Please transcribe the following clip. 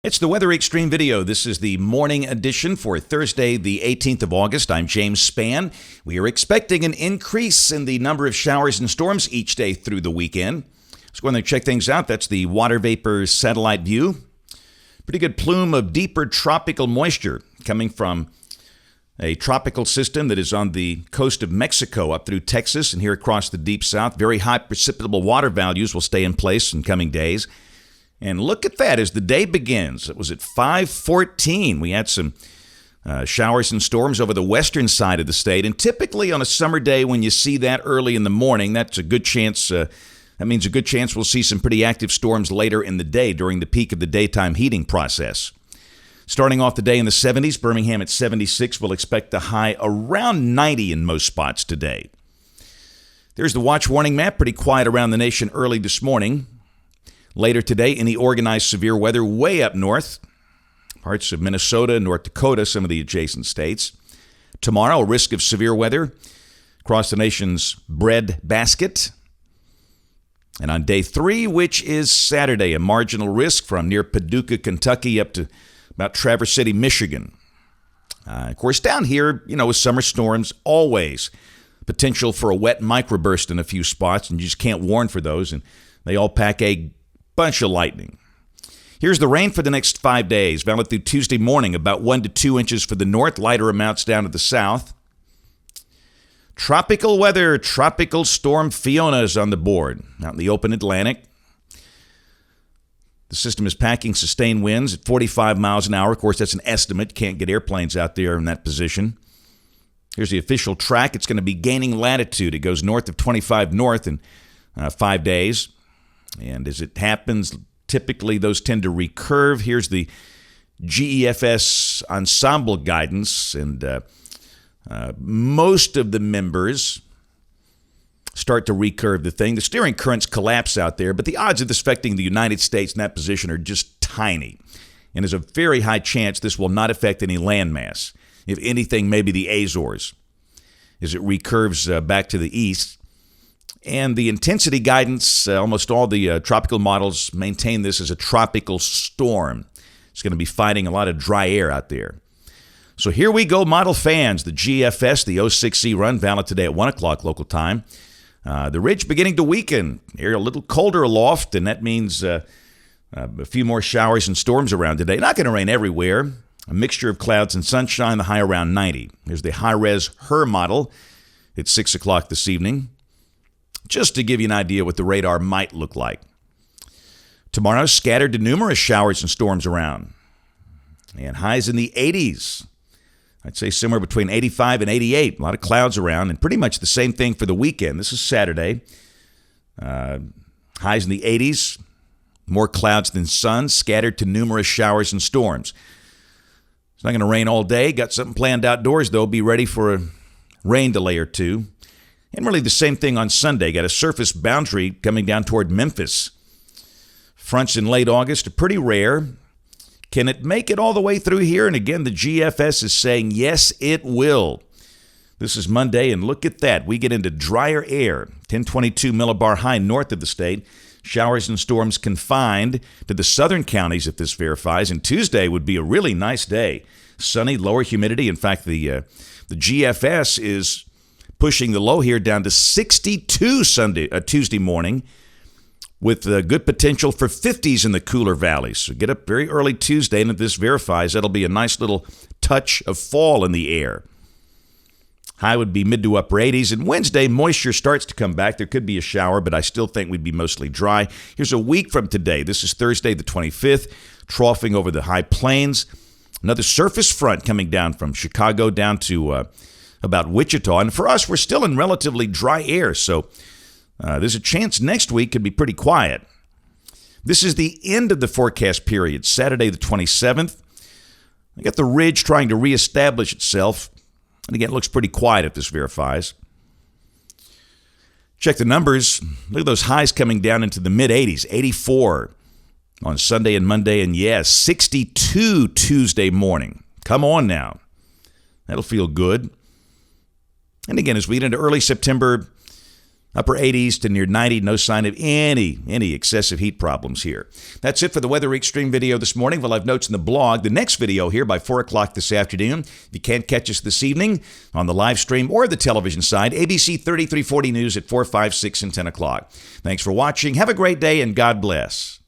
It's the Weather Xtreme video. This is the morning edition for Thursday, the 18th of August. I'm James Spann. We are expecting an increase in the number of showers and storms each day through the weekend. Let's go in there and check things out. That's the water vapor satellite view. Pretty good plume of deeper tropical moisture coming from a tropical system that is on the coast of Mexico up through Texas and here across the deep south. Very high precipitable water values will stay in place in coming days. And look at that as the day begins. It was at 5:14. We had some showers and storms over the western side of the state. And typically on a summer day when you see that early in the morning, that's a good chance. That means a good chance we'll see some pretty active storms later in the day during the peak of the daytime heating process. Starting off the day in the 70s, Birmingham at 76. We'll expect a high around 90 in most spots today. There's the watch warning map. Pretty quiet around the nation early this morning. Later today, any organized severe weather way up north, parts of Minnesota, North Dakota, some of the adjacent states. Tomorrow, a risk of severe weather across the nation's bread basket. And on day 3, which is Saturday, a marginal risk from near Paducah, Kentucky, up to about Traverse City, Michigan. Of course, down here, with summer storms, always potential for a wet microburst in a few spots, and you just can't warn for those, and they all pack a bunch of lightning. Here's the rain for the next 5 days. Valid through Tuesday morning, about 1 to 2 inches for the north, lighter amounts down to the south. Tropical weather, tropical storm Fiona is on the board out in the open Atlantic. The system is packing sustained winds at 45 miles an hour. Of course, that's an estimate. Can't get airplanes out there in that position. Here's the official track. It's going to be gaining latitude. It goes north of 25 north in 5 days. And as it happens, typically those tend to recurve. Here's the GEFS ensemble guidance, and most of the members start to recurve the thing. The steering currents collapse out there, but the odds of this affecting the United States in that position are just tiny. And there's a very high chance this will not affect any landmass. If anything, maybe the Azores, as it recurves back to the east. And the intensity guidance, almost all the tropical models maintain this as a tropical storm. It's going to be fighting a lot of dry air out there. So here we go, model fans. The GFS, the 06C run, valid today at 1 o'clock local time. The ridge beginning to weaken. Air a little colder aloft, and that means a few more showers and storms around today. Not going to rain everywhere. A mixture of clouds and sunshine, the high around 90. There's the high-res HER model at 6 o'clock this evening. Just to give you an idea what the radar might look like. Tomorrow, scattered to numerous showers and storms around. And highs in the 80s. I'd say somewhere between 85 and 88. A lot of clouds around, and pretty much the same thing for the weekend. This is Saturday. Highs in the 80s. More clouds than sun, scattered to numerous showers and storms. It's not going to rain all day. Got something planned outdoors, though. Be ready for a rain delay or two. And really the same thing on Sunday. Got a surface boundary coming down toward Memphis. Fronts in late August are pretty rare. Can it make it all the way through here? And again, the GFS is saying, yes, it will. This is Monday, and look at that. We get into drier air. 1022 millibar high north of the state. Showers and storms confined to the southern counties if this verifies. And Tuesday would be a really nice day. Sunny, lower humidity. In fact, the GFS is pushing the low here down to 62 Tuesday morning, with good potential for 50s in the cooler valleys. So get up very early Tuesday, and if this verifies, that'll be a nice little touch of fall in the air. High would be mid to upper 80s, and Wednesday, moisture starts to come back. There could be a shower, but I still think we'd be mostly dry. Here's a week from today. This is Thursday the 25th, troughing over the high plains. Another surface front coming down from Chicago down to about Wichita. And for us, we're still in relatively dry air, so there's a chance next week could be pretty quiet. This is the end of the forecast period, Saturday the 27th. I got the ridge trying to reestablish itself. And again, it looks pretty quiet if this verifies. Check the numbers. Look at those highs coming down into the mid-80s, 84 on Sunday and Monday, and yes, 62 Tuesday morning. Come on now. That'll feel good. And again, as we get into early September, Upper 80s to near 90, no sign of any excessive heat problems here. That's it for the Weather Xtreme video this morning. We'll have notes in the blog. The next video here by 4 o'clock this afternoon. If you can't catch us this evening on the live stream or the television side, ABC 3340 News at 4, 5, 6, and 10 o'clock. Thanks for watching. Have a great day, and God bless.